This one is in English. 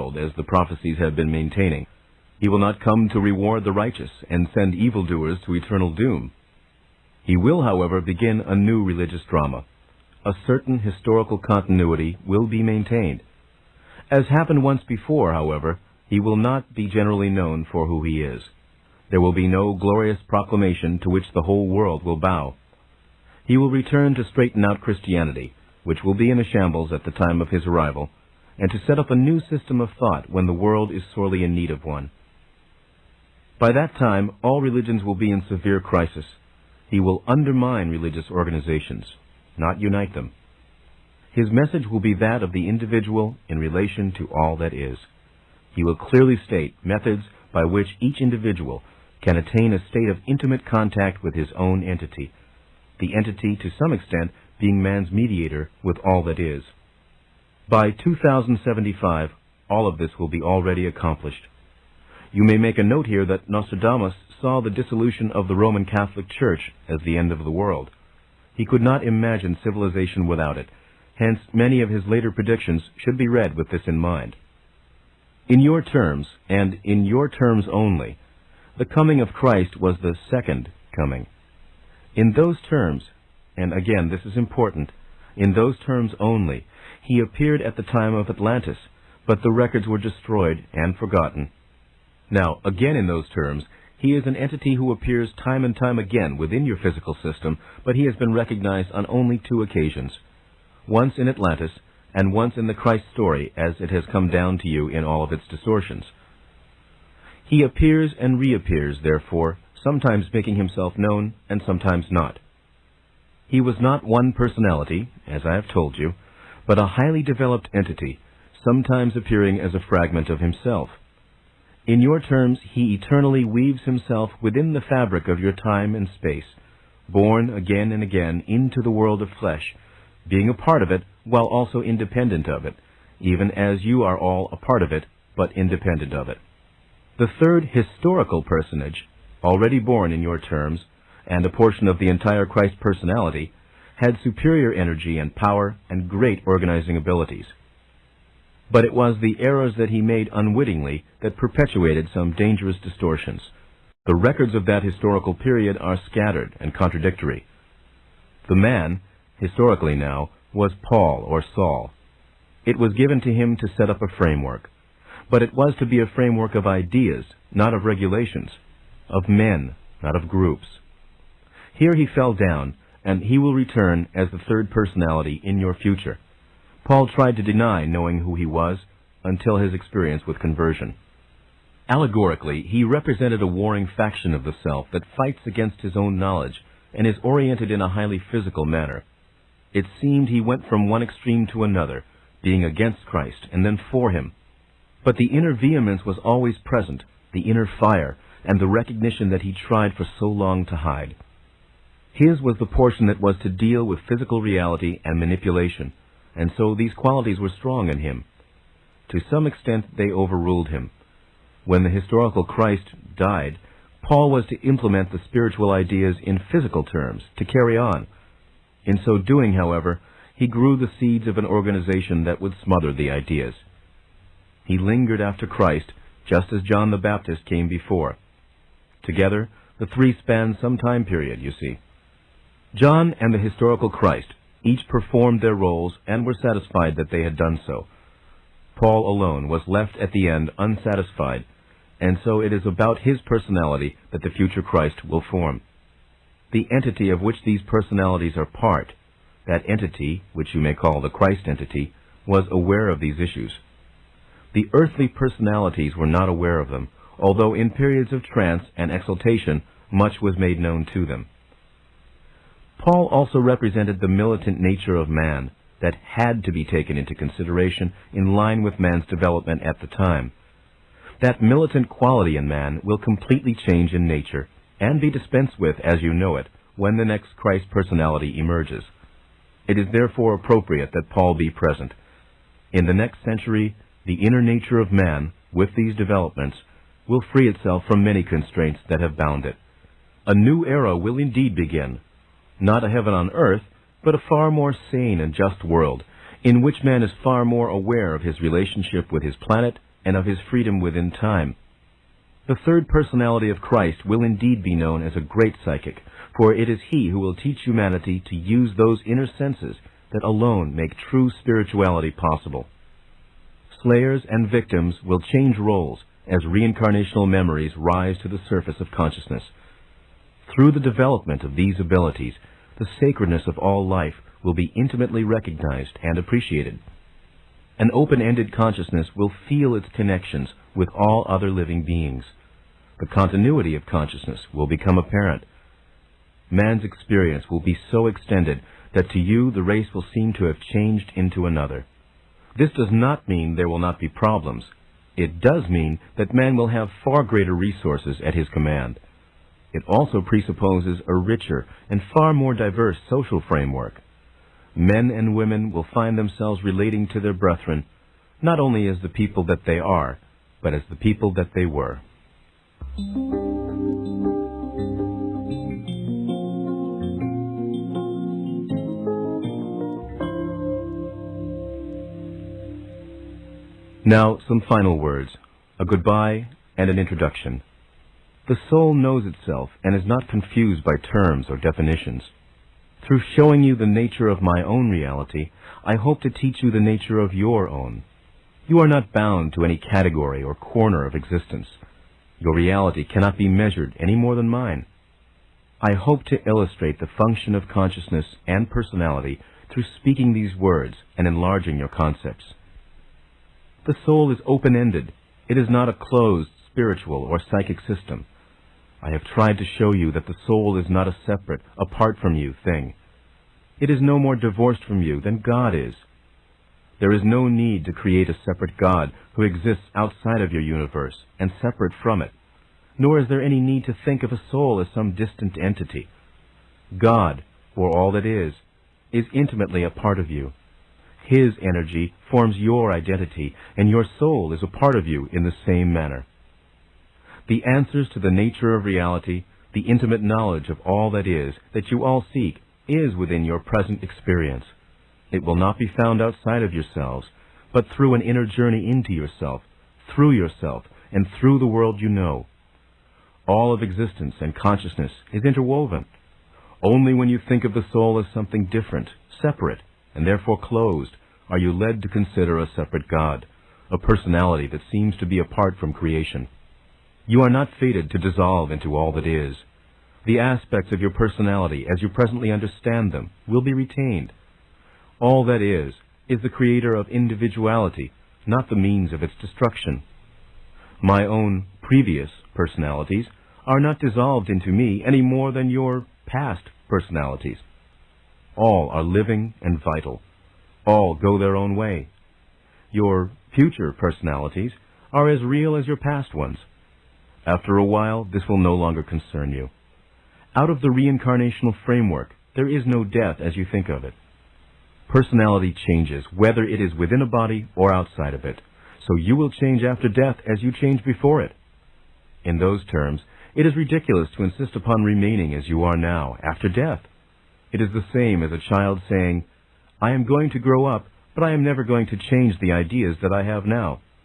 world, as the prophecies have been maintaining. He will not come to reward the righteous and send evildoers to eternal doom. He will, however, begin a new religious drama. A certain historical continuity will be maintained. As happened once before, however, he will not be generally known for who he is. There will be no glorious proclamation to which the whole world will bow. He will return to straighten out Christianity, which will be in a shambles at the time of his arrival, and to set up a new system of thought when the world is sorely in need of one. By that time, all religions will be in severe crisis. He will undermine religious organizations, not unite them. His message will be that of the individual in relation to all that is. He will clearly state methods by which each individual can attain a state of intimate contact with his own entity, the entity to some extent being man's mediator with all that is. By 2075, all of this will be already accomplished. You may make a note here that Nostradamus saw the dissolution of the Roman Catholic Church as the end of the world. He could not imagine civilization without it. Hence, many of his later predictions should be read with this in mind. In your terms, and in your terms only, the coming of Christ was the second coming. In those terms, and again this is important, in those terms only, he appeared at the time of Atlantis, but the records were destroyed and forgotten. Now, again in those terms, he is an entity who appears time and time again within your physical system, but he has been recognized on only 2 occasions. Once in Atlantis, and once in the Christ story as it has come down to you in all of its distortions. He appears and reappears, therefore, sometimes making himself known and sometimes not. He was not one personality, as I have told you, but a highly developed entity, sometimes appearing as a fragment of himself. In your terms, he eternally weaves himself within the fabric of your time and space, born again and again into the world of flesh, being a part of it while also independent of it, even as you are all a part of it, but independent of it. The third historical personage, already born in your terms, and a portion of the entire Christ personality, had superior energy and power and great organizing abilities. But it was the errors that he made unwittingly that perpetuated some dangerous distortions. The records of that historical period are scattered and contradictory. The man, historically now, was Paul or Saul. It was given to him to set up a framework. But it was to be a framework of ideas, not of regulations, of men, not of groups. Here he fell down, and he will return as the third personality in your future. Paul tried to deny knowing who he was until his experience with conversion. Allegorically, he represented a warring faction of the self that fights against his own knowledge and is oriented in a highly physical manner. It seemed he went from one extreme to another, being against Christ and then for him. But the inner vehemence was always present, the inner fire, and the recognition that he tried for so long to hide. His was the portion that was to deal with physical reality and manipulation, and so these qualities were strong in him. To some extent they overruled him. When the historical Christ died, Paul was to implement the spiritual ideas in physical terms, to carry on. In so doing, however, he grew the seeds of an organization that would smother the ideas. He lingered after Christ, just as John the Baptist came before. Together, the 3 spanned some time period, you see. John and the historical Christ each performed their roles and were satisfied that they had done so. Paul alone was left at the end unsatisfied, and so it is about his personality that the future Christ will form. The entity of which these personalities are part, that entity, which you may call the Christ entity, was aware of these issues. The earthly personalities were not aware of them, although in periods of trance and exaltation much was made known to them. Paul also represented the militant nature of man that had to be taken into consideration in line with man's development at the time. That militant quality in man will completely change in nature and be dispensed with as you know it when the next Christ personality emerges. It is therefore appropriate that Paul be present. In the next century, the inner nature of man, with these developments, will free itself from many constraints that have bound it. A new era will indeed begin, not a heaven on earth, but a far more sane and just world, in which man is far more aware of his relationship with his planet and of his freedom within time. The third personality of Christ will indeed be known as a great psychic, for it is he who will teach humanity to use those inner senses that alone make true spirituality possible. Slayers and victims will change roles as reincarnational memories rise to the surface of consciousness. Through the development of these abilities, the sacredness of all life will be intimately recognized and appreciated. An open-ended consciousness will feel its connections with all other living beings. The continuity of consciousness will become apparent. Man's experience will be so extended that to you the race will seem to have changed into another. This does not mean there will not be problems. It does mean that man will have far greater resources at his command. It also presupposes a richer and far more diverse social framework. Men and women will find themselves relating to their brethren, not only as the people that they are, but as the people that they were. Now, some final words, a goodbye and an introduction. The soul knows itself and is not confused by terms or definitions. Through showing you the nature of my own reality, I hope to teach you the nature of your own. You are not bound to any category or corner of existence. Your reality cannot be measured any more than mine. I hope to illustrate the function of consciousness and personality through speaking these words and enlarging your concepts. The soul is open-ended. It is not a closed spiritual or psychic system. I have tried to show you that the soul is not a separate, apart from you thing. It is no more divorced from you than God is. There is no need to create a separate God who exists outside of your universe and separate from it, nor is there any need to think of a soul as some distant entity. God, for all that is intimately a part of you. His energy forms your identity, and your soul is a part of you in the same manner. The answers to the nature of reality, the intimate knowledge of all that is, that you all seek, is within your present experience. It will not be found outside of yourselves, but through an inner journey into yourself, and through the world you know. All of existence and consciousness is interwoven. Only when you think of the soul as something different, separate, and therefore closed, are you led to consider a separate God, a personality that seems to be apart from creation. You are not fated to dissolve into all that is. The aspects of your personality, as you presently understand them, will be retained. All that is the creator of individuality, not the means of its destruction. My own previous personalities are not dissolved into me any more than your past personalities. All are living and vital. All go their own way. Your future personalities are as real as your past ones. After a while, this will no longer concern you. Out of the reincarnational framework, there is no death as you think of it. Personality changes, whether it is within a body or outside of it, so you will change after death as you changed before it. In those terms, it is ridiculous to insist upon remaining as you are now, after death. It is the same as a child saying, "I am going to grow up, but I am never going to change the ideas that I have now."